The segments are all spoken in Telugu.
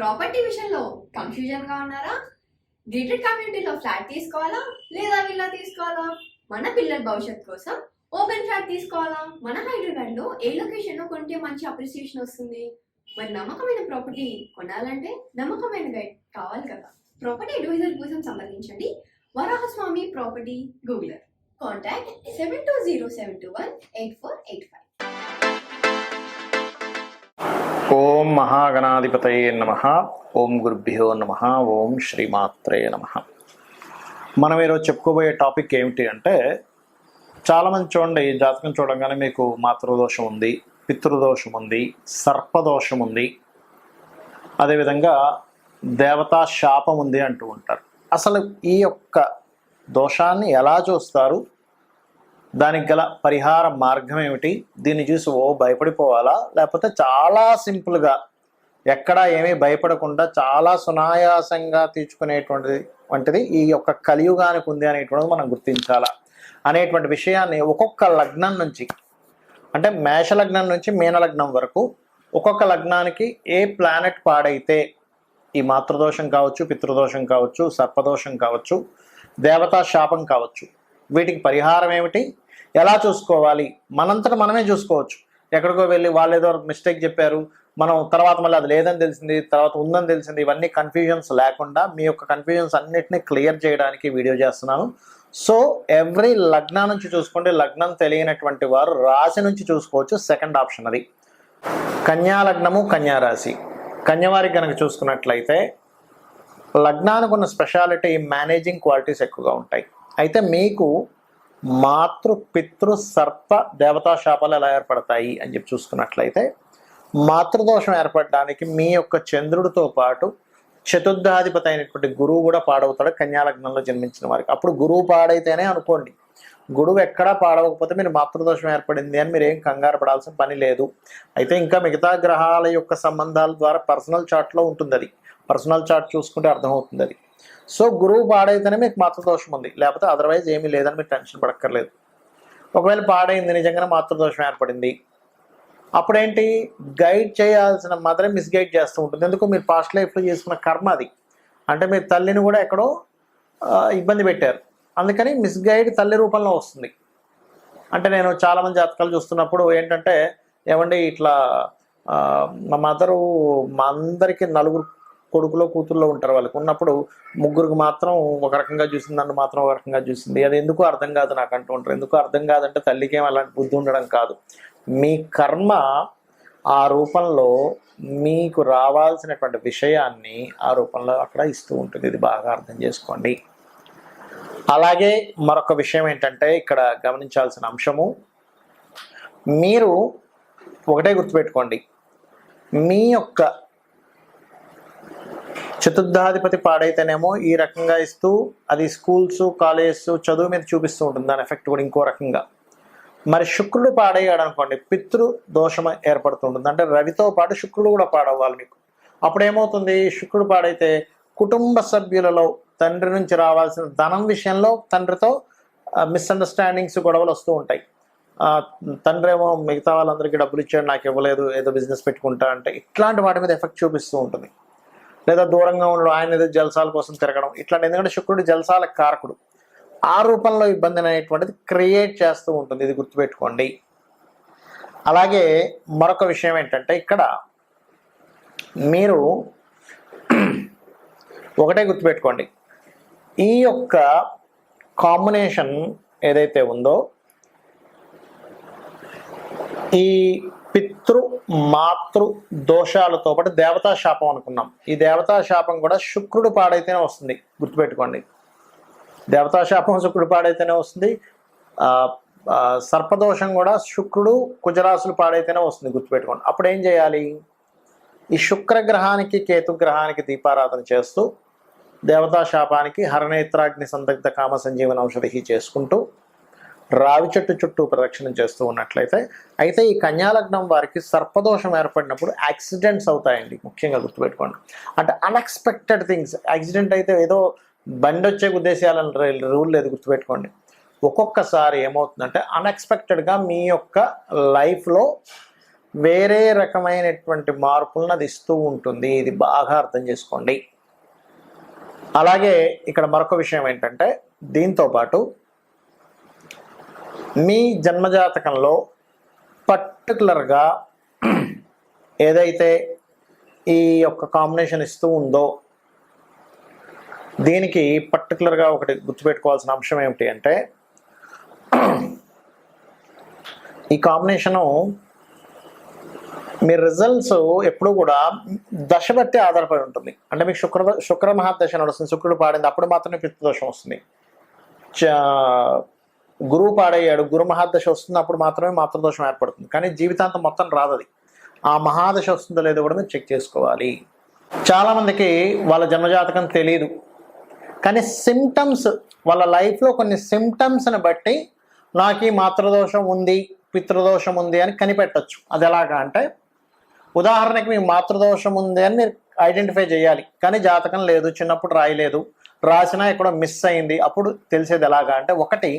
ప్రాపర్టీ విషయంలో కన్ఫ్యూజన్ గా ఉన్నారా? గేటెడ్ కమ్యూనిటీలో ఫ్లాట్ తీసుకోవాలా లేదా విల్లా తీసుకోవాలా? మన పిల్లల భవిష్యత్ కోసం ఓపెన్ ఫ్లాట్ తీసుకోవాలా? మన హైదరాబాద్ లో ఏ లొకేషన్ లో కొంటే మంచి అప్రిసియేషన్ వస్తుంది? మరి నమ్మకమైన ప్రాపర్టీ కొనాలంటే నమ్మకమైన గైడ్ కావాలి కదా. ప్రాపర్టీ అడ్వైజర్ కోసం సంప్రదించండి వరాహస్వామి ప్రాపర్టీ గూగులర్. కాంటాక్ట్ 7207218485. ఓం మహాగణాధిపతయే నమః. ఓం గురుభ్యో నమః. ఓం శ్రీమాత్రే నమః. మనం ఈరోజు చెప్పుకోబోయే టాపిక్ ఏమిటి అంటే, చాలామంది చూడండి, జాతకం చూడంగానే మీకు మాతృదోషం ఉంది, పితృదోషం ఉంది, సర్పదోషం ఉంది, అదేవిధంగా దేవతా శాపం ఉంది అంటూ ఉంటారు. అసలు ఈ యొక్క దోషాన్ని ఎలా చూస్తారు, దానికి గల పరిహార మార్గం ఏమిటి, దీన్ని చూసి భయపడిపోవాలా, లేకపోతే చాలా సింపుల్గా ఎక్కడా ఏమీ భయపడకుండా చాలా సునాయాసంగా తీర్చుకునేటువంటిది ఈ యొక్క కలియుగానికి ఉంది అనేటువంటిది మనం గుర్తించాలా అనేటువంటి విషయాన్ని ఒక్కొక్క లగ్నం నుంచి, అంటే మేష లగ్నం నుంచి మీన లగ్నం వరకు ఒక్కొక్క లగ్నానికి ఏ ప్లానెట్ పాడైతే ఈ మాతృదోషం కావచ్చు, పితృదోషం కావచ్చు, సర్పదోషం కావచ్చు, దేవతా శాపం కావచ్చు, వీటికి పరిహారం ఏమిటి, ఎలా చూసుకోవాలి, మనంతట మనమే చూసుకోవచ్చు. ఎక్కడికో వెళ్ళి వాళ్ళు ఏదో మిస్టేక్ చెప్పారు, మనం తర్వాత మళ్ళీ అది లేదని తెలిసింది, తర్వాత ఉందని తెలిసింది, ఇవన్నీ కన్ఫ్యూజన్స్ లేకుండా మీ యొక్క కన్ఫ్యూజన్స్ అన్నిటినీ క్లియర్ చేయడానికి వీడియో చేస్తున్నాను. సో ఎవ్రీ లగ్నం నుంచి చూసుకోండి. లగ్నం తెలియనటువంటి వారు రాశి నుంచి చూసుకోవచ్చు. సెకండ్ ఆప్షన్ అది. కన్యా లగ్నము, కన్యా రాశి. కన్యవారికి కనుక చూసుకున్నట్లయితే లగ్నానికి ఉన్న స్పెషాలిటీ మేనేజింగ్ క్వాలిటీస్ ఎక్కువగా ఉంటాయి. అయితే మీకు మాతృ పితృ సర్ప దేవతా శాపాలు ఎలా ఏర్పడతాయి అని చెప్పి చూసుకున్నట్లయితే, మాతృదోషం ఏర్పడడానికి మీ యొక్క చంద్రుడితో పాటు చతుర్థాధిపతి అయినటువంటి గురువు కూడా పాడవుతాడు కన్యాలగ్నంలో జన్మించిన వారికి. అప్పుడు గురువు పాడైతేనే అనుకోండి, గురువు ఎక్కడా పాడవకపోతే మీరు మాతృదోషం ఏర్పడింది అని మీరు ఏం కంగారు పడాల్సిన పని లేదు. అయితే ఇంకా మిగతా గ్రహాల యొక్క సంబంధాల ద్వారా పర్సనల్ చార్ట్లో ఉంటుంది. అది పర్సనల్ చార్ట్ చూసుకుంటే అర్థమవుతుంది అది. సో గురువు పాడైతేనే మీకు మాతృదోషం ఉంది, లేకపోతే అదర్వైజ్ ఏమీ లేదని మీరు టెన్షన్ పడక్కర్లేదు. ఒకవేళ పాడైంది, నిజంగానే మాతృదోషం ఏర్పడింది, అప్పుడేంటి, గైడ్ చేయాల్సిన మదరే మిస్గైడ్ చేస్తూ ఉంటుంది. ఎందుకు, మీరు పాస్ట్ లైఫ్లో చేసుకున్న కర్మ అది. అంటే మీరు తల్లిని కూడా ఎక్కడో ఇబ్బంది పెట్టారు, అందుకని మిస్గైడ్ తల్లి రూపంలో వస్తుంది. అంటే నేను చాలామంది జాతకాలు చూస్తున్నప్పుడు ఏంటంటే, ఏమండి ఇట్లా మా మదరు మా అందరికీ నలుగురు కొడుకులో కూతుర్లో ఉంటారు, వాళ్ళకి ఉన్నప్పుడు ముగ్గురికి మాత్రం ఒక రకంగా చూసింది, నన్ను మాత్రం ఒక రకంగా చూసింది, అది ఎందుకు అర్థం కాదు నాకు అంటూ ఉంటారు. ఎందుకు అర్థం కాదంటే తల్లికి ఏం అలాంటి బుద్ధి ఉండడం కాదు, మీ కర్మ ఆ రూపంలో మీకు రావాల్సినటువంటి విషయాన్ని ఆ రూపంలో అక్కడ ఇస్తూ ఉంటుంది. ఇది బాగా అర్థం చేసుకోండి. అలాగే మరొక విషయం ఏంటంటే, ఇక్కడ గమనించాల్సిన అంశము, మీరు ఒకటే గుర్తుపెట్టుకోండి, మీ యొక్క చతుర్థాధిపతి పాడైతేనేమో ఈ రకంగా ఇస్తూ అది స్కూల్స్ కాలేజెస్ చదువు మీద చూపిస్తూ ఉంటుంది, దాని ఎఫెక్ట్ కూడా ఇంకో రకంగా. మరి శుక్రుడు పాడయ్యాడు అనుకోండి, పితృ దోషం ఏర్పడుతుంటుంది. అంటే రవితో పాటు శుక్రుడు కూడా పాడవ్వాలి మీకు. అప్పుడు ఏమవుతుంది, శుక్రుడు పాడైతే కుటుంబ సభ్యులలో తండ్రి నుంచి రావాల్సిన ధనం విషయంలో తండ్రితో మిస్అండర్స్టాండింగ్స్, గొడవలు వస్తూ ఉంటాయి. తండ్రి ఏమో మిగతా వాళ్ళందరికీ డబ్బులు ఇచ్చాడు, నాకు ఇవ్వలేదు, ఏదో బిజినెస్ పెట్టుకుంటా అంటే, ఇట్లాంటి వాటి మీద ఎఫెక్ట్ చూపిస్తూ ఉంటుంది. లేదా దూరంగా ఉండడం, ఆయన ఏదో జల్సాల కోసం తిరగడం, ఇట్లాంటి. ఎందుకంటే శుక్రుడు జల్సాల కారకుడు, ఆ రూపంలో ఇబ్బంది అనేటువంటిది క్రియేట్ చేస్తూ ఉంటుంది. ఇది గుర్తుపెట్టుకోండి. అలాగే మరొక విషయం ఏంటంటే, ఇక్కడ మీరు ఒకటే గుర్తుపెట్టుకోండి, ఈ యొక్క కాంబినేషన్ ఏదైతే ఉందో, ఈ పితృ మాతృ దోషాలతో పాటు దేవతా శాపం అనుకున్నాం. ఈ దేవతా శాపం కూడా శుక్రుడు పాడైతేనే వస్తుంది, గుర్తుపెట్టుకోండి. దేవతా శాపం శుక్రుడు పాడైతేనే వస్తుంది. సర్పదోషం కూడా శుక్రుడు కుజరాశులు పాడైతేనే వస్తుంది, గుర్తుపెట్టుకోండి. అప్పుడు ఏం చేయాలి, ఈ శుక్రగ్రహానికి కేతుగ్రహానికి దీపారాధన చేస్తూ, దేవతా శాపానికి హరనేత్రాగ్ని సందగ్ధ కామ సంజీవన ఔషధి చేసుకుంటూ, రావి చెట్టు చుట్టూ ప్రదక్షిణం చేస్తూ ఉన్నట్లయితే, అయితే ఈ కన్యాలగ్నం వారికి సర్పదోషం ఏర్పడినప్పుడు యాక్సిడెంట్స్ అవుతాయండి. ముఖ్యంగా గుర్తుపెట్టుకోండి. అంటే అన్ఎక్స్పెక్టెడ్ థింగ్స్. యాక్సిడెంట్ అయితే ఏదో బండి వచ్చే ఉద్దేశాలని రూల్ లేదు, గుర్తుపెట్టుకోండి. ఒక్కొక్కసారి ఏమవుతుందంటే అన్ఎక్స్పెక్టెడ్గా మీ యొక్క లైఫ్లో వేరే రకమైనటువంటి మార్పులను అది ఇస్తూ ఉంటుంది. ఇది బాగా అర్థం చేసుకోండి. అలాగే ఇక్కడ మరొక విషయం ఏంటంటే, దీంతో పాటు మీ జన్మజాతకంలో పర్టికులర్గా ఏదైతే ఈ యొక్క కాంబినేషన్ ఇస్తూ ఉందో, దీనికి పర్టికులర్గా ఒకటి గుర్తుపెట్టుకోవాల్సిన అంశం ఏమిటి అంటే, ఈ కాంబినేషను మీ రిజల్ట్స్ ఎప్పుడు కూడా దశ బట్టి ఆధారపడి ఉంటుంది. అంటే మీకు శుక్ర మహాదశ నడుస్తుంది, శుక్రుడు పాడింది, అప్పుడు మాత్రమే పితృదోషం వస్తుంది. గురువు పాడయ్యాడు, గురు మహాదశ వస్తుంది, అప్పుడు మాత్రమే మాతృదోషం ఏర్పడుతుంది. కానీ జీవితాంతం మొత్తం రాదు అది. ఆ మహాదశ వస్తుందో లేదో కూడా మీరు చెక్ చేసుకోవాలి. చాలామందికి వాళ్ళ జన్మజాతకం తెలియదు, కానీ సిమ్టమ్స్, వాళ్ళ లైఫ్లో కొన్ని సిమ్టమ్స్ని బట్టి నాకు ఈ మాతృదోషం ఉంది, పితృదోషం ఉంది అని కనిపెట్టచ్చు. అది ఎలాగా అంటే, ఉదాహరణకి మీకు మాతృదోషం ఉంది అని మీరు ఐడెంటిఫై చేయాలి, కానీ జాతకం లేదు, చిన్నప్పుడు రాయలేదు, రాసినా ఎక్కడో మిస్ అయింది. అప్పుడు తెలిసేది ఎలాగా అంటే, ఒకటి,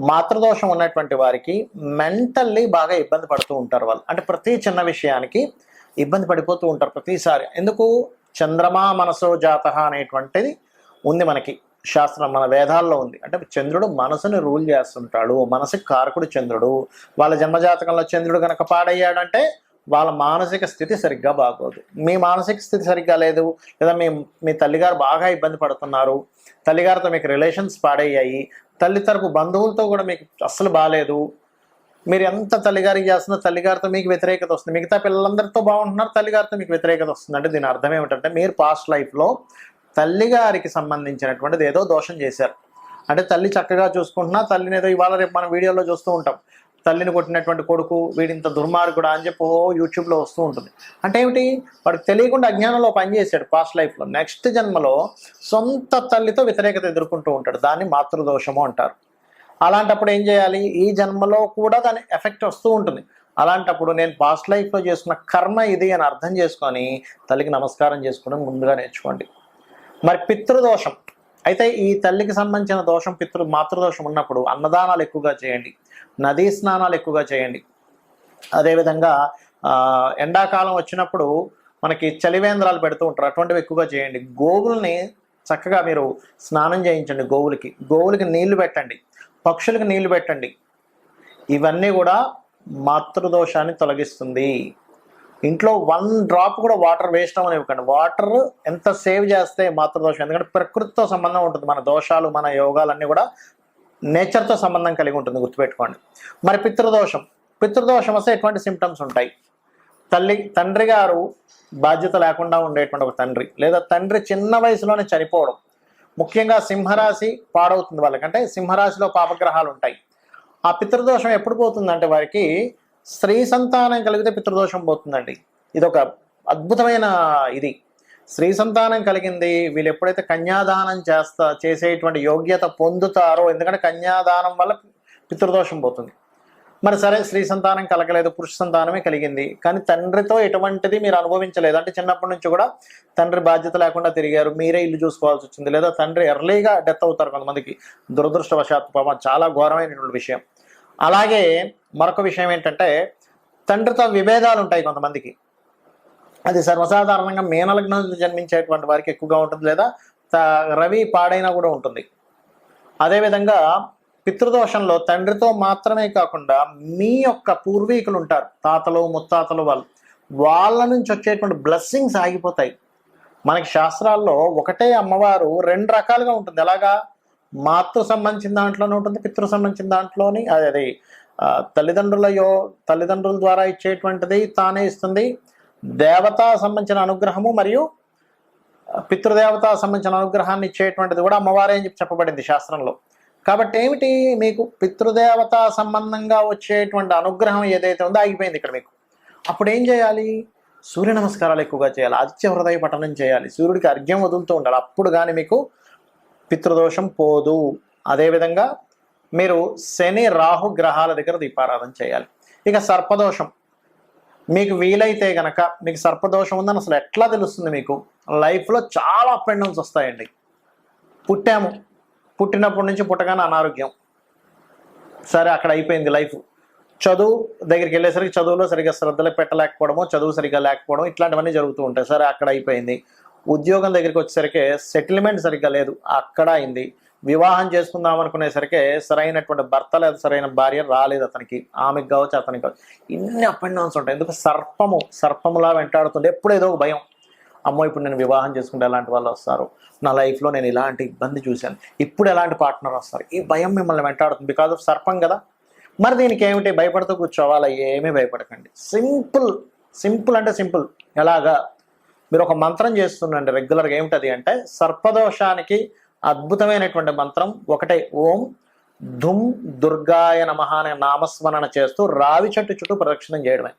మాతృదోషం ఉన్నటువంటి వారికి మెంటల్లీ బాగా ఇబ్బంది పడుతూ ఉంటారు వాళ్ళు. అంటే ప్రతి చిన్న విషయానికి ఇబ్బంది పడిపోతూ ఉంటారు ప్రతిసారి. ఎందుకు? చంద్రమా మనసో జాతః అనేటువంటిది ఉంది మనకి శాస్త్రం, మన వేదాల్లో ఉంది. అంటే చంద్రుడు మనసుని రూల్ చేస్తుంటాడు, మనసుకి కారకుడు చంద్రుడు. వాళ్ళ జన్మజాతకంలో చంద్రుడు కనుక పాడయ్యాడంటే వాళ్ళ మానసిక స్థితి సరిగ్గా బాగోదు. మీ మానసిక స్థితి సరిగ్గా లేదు, లేదా మీ తల్లిగారు బాగా ఇబ్బంది పడుతున్నారు, తల్లిగారితో మీకు రిలేషన్స్ పాడయ్యాయి, తల్లి తరపు బంధువులతో కూడా మీకు అస్సలు బాగాలేదు, మీరు ఎంత తల్లిగారికి చేస్తున్నా తల్లిగారితో మీకు వ్యతిరేకత వస్తుంది, మిగతా పిల్లలందరితో బాగుంటున్నారు, తల్లిగారితో మీకు వ్యతిరేకత వస్తుంది. అంటే దీని అర్థం ఏమిటంటే, మీరు పాస్ట్ లైఫ్లో తల్లిగారికి సంబంధించినటువంటిది ఏదో దోషం చేశారు. అంటే తల్లి చక్కగా చూసుకుంటున్నా, తల్లిని ఏదో ఇవాళ రేపు మనం వీడియోలో చూస్తూ ఉంటాం, తల్లిని కొట్టినటువంటి కొడుకు వీడింత దుర్మార్గుడా అని చెప్పి యూట్యూబ్లో వస్తూ ఉంటుంది. అంటే ఏమిటి? వాడికి తెలియకుండా అజ్ఞానంలో పనిచేశాడు పాస్ట్ లైఫ్లో. నెక్స్ట్ జన్మలో సొంత తల్లితో వ్యతిరేకత ఎదుర్కొంటూ ఉంటాడు. దాన్ని మాతృదోషము అంటారు. అలాంటప్పుడు ఏం చేయాలి? ఈ జన్మలో కూడా దాని ఎఫెక్ట్ వస్తూ ఉంటుంది. అలాంటప్పుడు నేను పాస్ట్ లైఫ్లో చేసుకున్న కర్మ ఇది అని అర్థం చేసుకొని తల్లికి నమస్కారం చేసుకోవడం ముందుగా నేర్చుకోండి. మరి పితృదోషం అయితే, ఈ తల్లికి సంబంధించిన దోషం మాతృదోషం ఉన్నప్పుడు అన్నదానాలు ఎక్కువగా చేయండి, నదీ స్నానాలు ఎక్కువగా చేయండి. అదేవిధంగా ఎండాకాలం వచ్చినప్పుడు మనకి చలివేంద్రాలు పెడుతూ ఉంటారు, అటువంటివి ఎక్కువగా చేయండి. గోవుల్ని చక్కగా మీరు స్నానం చేయించండి, గోవులకి నీళ్లు పెట్టండి, పక్షులకి నీళ్లు పెట్టండి. ఇవన్నీ కూడా మాతృదోషాన్ని తొలగిస్తుంది. ఇంట్లో 1 డ్రాప్ కూడా వాటర్ వేస్ట్ అవ్వనివ్వకండి. వాటర్ ఎంత సేవ్ చేస్తే మాతృదోషం, ఎందుకంటే ప్రకృతితో సంబంధం ఉంటుంది. మన దోషాలు, మన యోగాలన్నీ కూడా నేచర్తో సంబంధం కలిగి ఉంటుంది, గుర్తుపెట్టుకోండి. మరి పితృదోషం వస్తే ఎటువంటి సిమ్టమ్స్ ఉంటాయి? తండ్రి గారు బాధ్యత లేకుండా ఉండేటువంటి ఒక తండ్రి, లేదా తండ్రి చిన్న వయసులోనే చనిపోవడం, ముఖ్యంగా సింహరాశి పాడవుతుంది వాళ్ళకంటే సింహరాశిలో పాపగ్రహాలు ఉంటాయి. ఆ పితృదోషం ఎప్పుడు పోతుందంటే, వారికి స్త్రీ సంతానం కలిగితే పితృదోషం పోతుందండి. ఇదొక అద్భుతమైన ఇది. స్త్రీ సంతానం కలిగింది, వీళ్ళు ఎప్పుడైతే కన్యాదానం చేసేటువంటి యోగ్యత పొందుతారో, ఎందుకంటే కన్యాదానం వల్ల పితృదోషం పోతుంది. మరి సరే, స్త్రీ సంతానం కలగలేదు, పురుష సంతానమే కలిగింది, కానీ తండ్రితో ఎటువంటిది మీరు అనుభవించలేదు. అంటే చిన్నప్పటి నుంచి కూడా తండ్రి బాధ్యత లేకుండా తిరిగారు, మీరే ఇల్లు చూసుకోవాల్సి వచ్చింది, లేదా తండ్రి ఎర్లీగా డెత్ అవుతారు కొంతమందికి, దురదృష్టవశాత్తు. పాపం చాలా ఘోరమైనటువంటి విషయం. అలాగే మరొక విషయం ఏంటంటే, తండ్రితో విభేదాలు ఉంటాయి కొంతమందికి. అది సర్వసాధారణంగా మీనలగ్నంలో జన్మించేటువంటి వారికి ఎక్కువగా ఉంటుంది, లేదా రవి పాడైనా కూడా ఉంటుంది. అదేవిధంగా పితృదోషంలో తండ్రితో మాత్రమే కాకుండా మీ యొక్క పూర్వీకులు ఉంటారు, తాతలు ముత్తాతలు, వాళ్ళ నుంచి వచ్చేటువంటి బ్లెస్సింగ్స్ ఆగిపోతాయి. మనకి శాస్త్రాల్లో ఒకటే అమ్మవారు 2 రకాలుగా ఉంటుంది. ఎలాగా? మాతృ సంబంధించిన దాంట్లోనే ఉంటుంది, పితృ సంబంధించిన దాంట్లోని. అది తల్లిదండ్రుల ద్వారా ఇచ్చేటువంటిది తానే ఇస్తుంది. దేవతా సంబంధించిన అనుగ్రహము మరియు పితృదేవతా సంబంధించిన అనుగ్రహాన్ని ఇచ్చేటువంటిది కూడా అమ్మవారే అని చెప్పబడింది శాస్త్రంలో. కాబట్టి ఏమిటి? మీకు పితృదేవతా సంబంధంగా వచ్చేటువంటి అనుగ్రహం ఏదైతే ఉందో ఆగిపోయింది ఇక్కడ మీకు. అప్పుడు ఏం చేయాలి? సూర్య నమస్కారాలు ఎక్కువగా చేయాలి, ఆదిత్య హృదయ పఠనం చేయాలి, సూర్యుడికి అర్ఘ్యం వదులుతూ ఉండాలి. అప్పుడు కానీ మీకు పితృదోషం పోదు. అదేవిధంగా మీరు శని రాహు గ్రహాల దగ్గర దీపారాధన చేయాలి. ఇక సర్పదోషం మీకు వీలైతే గనక, మీకు సర్పదోషం ఉందని అసలు ఎట్లా తెలుస్తుంది? మీకు లైఫ్లో చాలా అప్ అండ్ డౌన్స్ వస్తాయండి. పుట్టినప్పటి నుంచి పుట్టగానే అనారోగ్యం, సరే అక్కడ అయిపోయింది లైఫ్. చదువు దగ్గరికి వెళ్ళేసరికి చదువులో సరిగ్గా శ్రద్ధలు పెట్టలేకపోవడము, చదువు సరిగ్గా లేకపోవడం, ఇట్లాంటివన్నీ జరుగుతూ ఉంటాయి. సరే అక్కడ అయిపోయింది. ఉద్యోగం దగ్గరికి వచ్చేసరికి సెటిల్మెంట్ సరిగ్గా లేదు, అక్కడ అయింది. వివాహం చేసుకుందాం అనుకునేసరికి సరైనటువంటి భర్త లేదు, సరైన భార్య రాలేదు అతనికి, ఆమెకు కావచ్చు అతనికి కావచ్చు. ఇన్ని అప్ అండ్ డౌన్స్ ఉంటాయి. ఎందుకు సర్పములా వెంటాడుతుంది ఎప్పుడు ఏదో ఒక భయం. అమ్మో ఇప్పుడు నేను వివాహం చేసుకుంటే ఎలాంటి వాళ్ళు వస్తారు, నా లైఫ్లో నేను ఇలాంటి ఇబ్బంది చూశాను, ఇప్పుడు ఎలాంటి పార్ట్నర్ వస్తారు, ఈ భయం మిమ్మల్ని వెంటాడుతుంది. బికాజ్ ఆఫ్ సర్పం కదా. మరి దీనికి ఏమిటి, భయపడుతూ కూర్చోవాలా? ఏమీ భయపడకండి. సింపుల్ అంటే సింపుల్. ఎలాగా, మీరు ఒక మంత్రం చేస్తుండండి రెగ్యులర్గా. ఏమిటది అంటే సర్పదోషానికి అద్భుతమైనటువంటి మంత్రం ఒకటే. ఓం ధుం దుర్గాయ నమః అనే నామస్మరణ చేస్తూ రావి చెట్టు చుట్టూ ప్రదక్షిణం చేయడమే.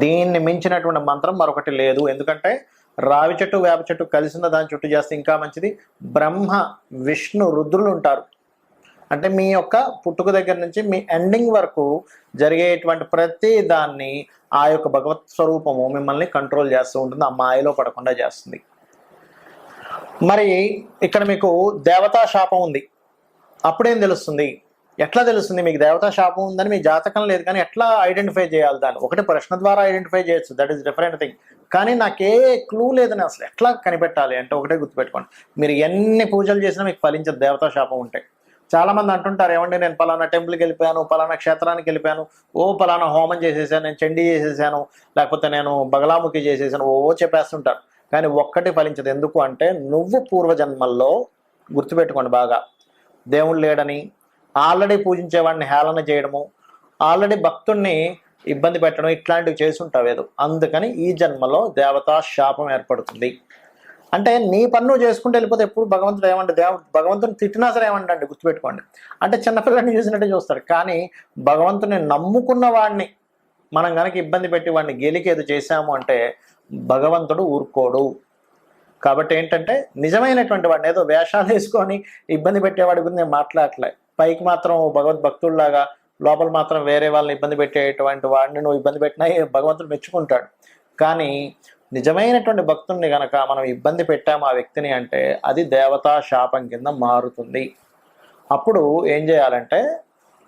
దీన్ని మించినటువంటి మంత్రం మరొకటి లేదు. ఎందుకంటే రావి చెట్టు వేప చెట్టు కలిసిన దాని చుట్టూ చేస్తే ఇంకా మంచిది. బ్రహ్మ విష్ణు రుద్రులు ఉంటారు. అంటే మీ యొక్క పుట్టుక దగ్గర నుంచి మీ ఎండింగ్ వరకు జరిగేటువంటి ప్రతి దాన్ని ఆ యొక్క భగవత్ స్వరూపము మిమ్మల్ని కంట్రోల్ చేస్తూ ఉంటుంది, ఆ మాయలో పడకుండా చేస్తుంది. మరి ఇక్కడ మీకు దేవతా శాపం ఉంది. అప్పుడేం తెలుస్తుంది, ఎట్లా తెలుస్తుంది మీకు దేవతా శాపం ఉందని? మీ జాతకం లేదు, కానీ ఎట్లా ఐడెంటిఫై చేయాలి దాన్ని? ఒకటి ప్రశ్న ద్వారా ఐడెంటిఫై చేయొచ్చు, దట్ ఈస్ డిఫరెంట్ థింగ్. కానీ నాకే క్లూ లేదని అసలు ఎట్లా కనిపెట్టాలి అంటే ఒకటే గుర్తుపెట్టుకోండి, మీరు ఎన్ని పూజలు చేసినా మీకు ఫలించదు దేవతా శాపం ఉంటే. చాలా మంది అంటుంటారు, ఏమండి నేను పలానా టెంపుల్కి వెళ్ళిపోయాను, పలానా క్షేత్రానికి వెళ్ళిపోయాను, పలానా హోమం చేసేసాను, నేను చండీ చేసేసాను, లేకపోతే నేను బగలాముఖి చేసేసాను, చెప్పేస్తుంటారు. కానీ ఒక్కటి ఫలించదు. ఎందుకు అంటే నువ్వు పూర్వజన్మల్లో, గుర్తుపెట్టుకోండి బాగా, దేవుడు లేడని, ఆల్రెడీ పూజించేవాడిని హేళన చేయడము, ఆల్రెడీ భక్తుడిని ఇబ్బంది పెట్టడం, ఇట్లాంటివి చేసుంటావేదో. అందుకని ఈ జన్మలో దేవతా శాపం ఏర్పడుతుంది. అంటే నీ పన్ను చేసుకుంటూ వెళ్ళిపోతే ఎప్పుడు భగవంతుడు ఏమంటే భగవంతుని తిట్టినా సరే ఏమంటండి, గుర్తుపెట్టుకోండి. అంటే చిన్నపిల్లని చూసినట్టే చూస్తారు. కానీ భగవంతుని నమ్ముకున్న వాడిని మనం కనుక ఇబ్బంది పెట్టి వాడిని గెలికేది చేశాము అంటే భగవంతుడు ఊరుకోడు. కాబట్టి ఏంటంటే నిజమైనటువంటి వాడిని, ఏదో వేషాలు వేసుకొని ఇబ్బంది పెట్టేవాడి గురించి నేను మాట్లాడలే. పైకి మాత్రం భగవద్భక్తుల్లాగా, లోపల మాత్రం వేరే వాళ్ళని ఇబ్బంది పెట్టేటువంటి వాడిని నువ్వు ఇబ్బంది పెట్టినా భగవంతుడు మెచ్చుకుంటాడు. కానీ నిజమైనటువంటి భక్తుల్ని గనక మనం ఇబ్బంది పెట్టాము ఆ వ్యక్తిని అంటే అది దేవతా శాపం కింద మారుతుంది. అప్పుడు ఏం చేయాలంటే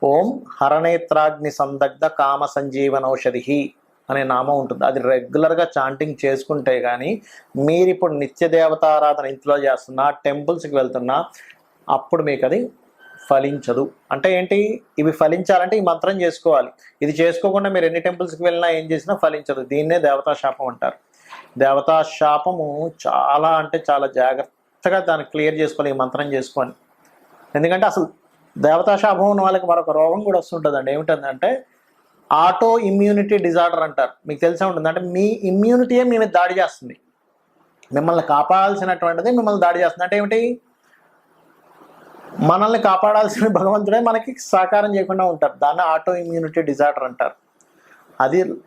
ఓం హరనేత్రాగ్ని సందగ్ధ కామ సంజీవనౌషధి అనే నామం ఉంటుంది. అది రెగ్యులర్గా చాంటింగ్ చేసుకుంటే కానీ, మీరు ఇప్పుడు నిత్య దేవతారాధన ఇంట్లో చేస్తున్నా, టెంపుల్స్కి వెళ్తున్నా, అప్పుడు మీకు అది ఫలించదు. అంటే ఏంటి, ఇవి ఫలించాలంటే ఈ మంత్రం చేసుకోవాలి. ఇది చేసుకోకుండా మీరు ఎన్ని టెంపుల్స్కి వెళ్ళినా ఏం చేసినా ఫలించదు. దీన్నే దేవతా శాపం అంటారు. దేవతా శాపము చాలా అంటే చాలా జాగ్రత్తగా దాన్ని క్లియర్ చేసుకోవాలి, ఈ మంత్రం చేసుకొని. ఎందుకంటే అసలు దేవతా శాపం ఉన్న వాళ్ళకి మరొక రోగం కూడా వస్తుంటుందండి. ఏమిటంటే ఆటో ఇమ్యూనిటీ డిజార్డర్ అంటారు. మీకు తెలిసే ఉంటుంది. అంటే మీ ఇమ్యూనిటీయే మీ మీద దాడి చేస్తుంది. మిమ్మల్ని కాపాడాల్సినటువంటిది మిమ్మల్ని దాడి చేస్తుంది. అంటే ఏమిటి, మనల్ని కాపాడాల్సిన భగవంతుడే మనకి సహకారం చేయకుండా ఉంటారు. దాన్ని ఆటో ఇమ్యూనిటీ డిజార్డర్ అంటారు.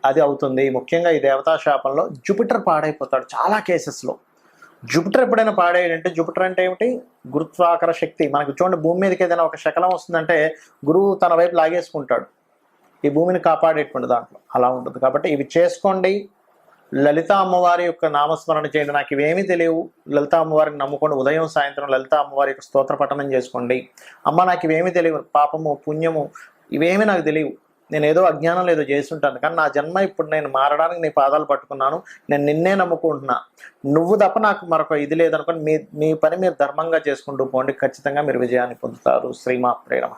అది అవుతుంది. ముఖ్యంగా ఈ దేవతా శాపంలో జూపిటర్ పాడైపోతాడు చాలా కేసెస్లో. జూపిటర్ ఎప్పుడైనా పాడేయంటే, జూపిటర్ అంటే ఏమిటి, గురుత్వాకర శక్తి. మనకు చూడండి, భూమి మీదకి ఏదైనా ఒక శకలం వస్తుందంటే గురువు తన వైపు లాగేసుకుంటాడు, ఈ భూమిని కాపాడేటువంటి దాంట్లో అలా ఉంటుంది. కాబట్టి ఇవి చేసుకోండి. లలిత అమ్మవారి యొక్క నామస్మరణ చేయండి. నాకు ఇవేమీ తెలియవు, లలిత అమ్మవారిని నమ్ముకోండి. ఉదయం సాయంత్రం లలిత అమ్మవారి యొక్క స్తోత్ర పఠనం చేసుకోండి. అమ్మ నాకు ఇవేమీ తెలియవు, పాపము పుణ్యము ఇవేమీ నాకు తెలియవు, నేను ఏదో అజ్ఞానం ఏదో చేస్తుంటాను, కానీ నా జన్మ ఇప్పుడు నేను మారడానికి నీ పాదాలు పట్టుకున్నాను, నేను నిన్నే నమ్ముకుంటున్నా, నువ్వు తప్ప నాకు మరొక ఇది లేదనుకోని మీ పని మీరు ధర్మంగా చేసుకుంటూ పోండి. ఖచ్చితంగా మీరు విజయాన్ని పొందుతారు. శ్రీమాత్రే నమః.